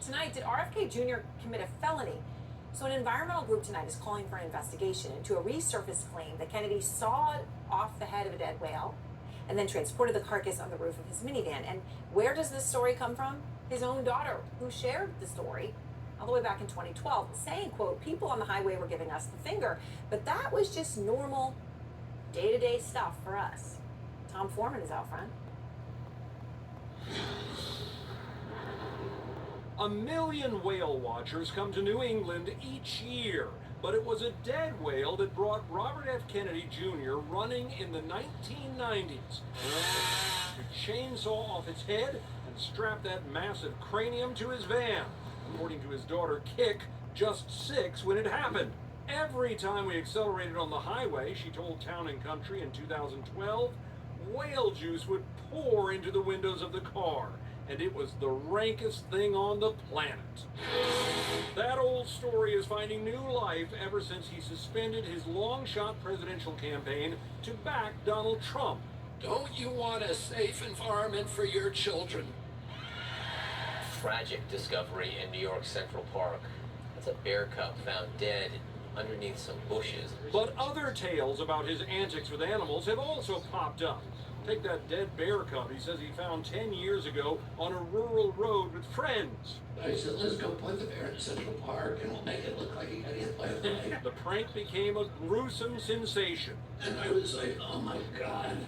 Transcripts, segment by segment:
Tonight, did RFK Jr. commit a felony? So an environmental group tonight is calling for an investigation into a resurfaced claim that Kennedy sawed off the head of a dead whale and then transported the carcass on the roof of his minivan. And where does this story come from? His own daughter, who shared the story all the way back in 2012, saying, quote, "People on the highway were giving us the finger, but that was just normal day-to-day stuff for us." Tom Foreman is out front. A million whale watchers come to New England each year, but it was a dead whale that brought Robert F. Kennedy Jr. running in the 1990s. To chainsaw off its head and strap that massive cranium to his van. According to his daughter, Kick, just 6 when it happened. Every time we accelerated on the highway, she told Town and Country in 2012, whale juice would pour into the windows of the car, and it was the rankest thing on the planet. That old story is finding new life ever since he suspended his long-shot presidential campaign to back Donald Trump. Don't you want a safe environment for your children? Tragic discovery in New York Central Park. That's a bear cub found dead underneath some bushes. But other tales about his antics with animals have also popped up. Take that dead bear cub he says he found 10 years ago on a rural road with friends. I said, let's go put the bear in Central Park and we'll make it look like he got hit by a bike. The prank became a gruesome sensation. And I was like, oh my God,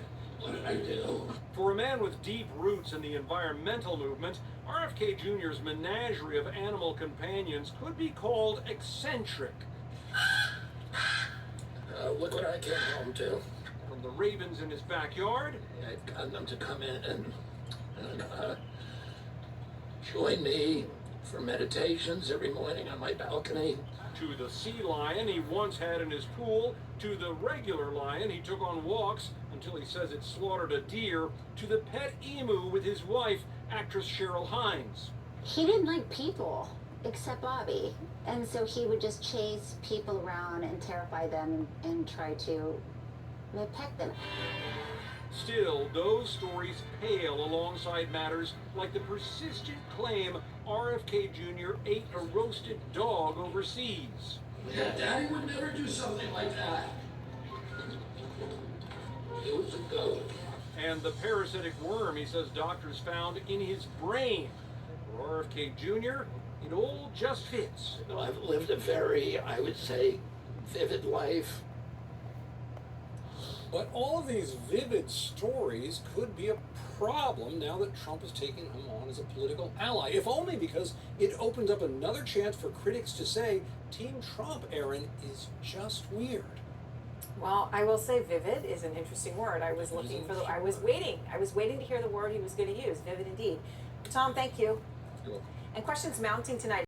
what did I do? For a man with deep roots in the environmental movement, RFK Jr.'s menagerie of animal companions could be called eccentric. Look what I came home to. From the ravens in his backyard, I've gotten them to come in and join me for meditations every morning on my balcony. to the sea lion he once had in his pool, to the regular lion he took on walks until he says it slaughtered a deer, to the pet emu with his wife, actress Cheryl Hines. He didn't like people, except Bobby. And so he would just chase people around and terrify them and try to peck them. Still, those stories pale alongside matters like the persistent claim RFK Jr. ate a roasted dog overseas. Yeah, Daddy would never do something like that. It was a goat. And the parasitic worm he says doctors found in his brain. For RFK Jr., it all just fits. You know, I've lived a very, I would say, vivid life. But all of these vivid stories could be a problem now that Trump is taking him on as a political ally, if only because it opens up another chance for critics to say Team Trump, Aaron, is just weird. Well, I will say vivid is an interesting word. I was looking for I was waiting to hear the word he was going to use. Vivid indeed. Tom, thank you. You're welcome. And questions mounting tonight.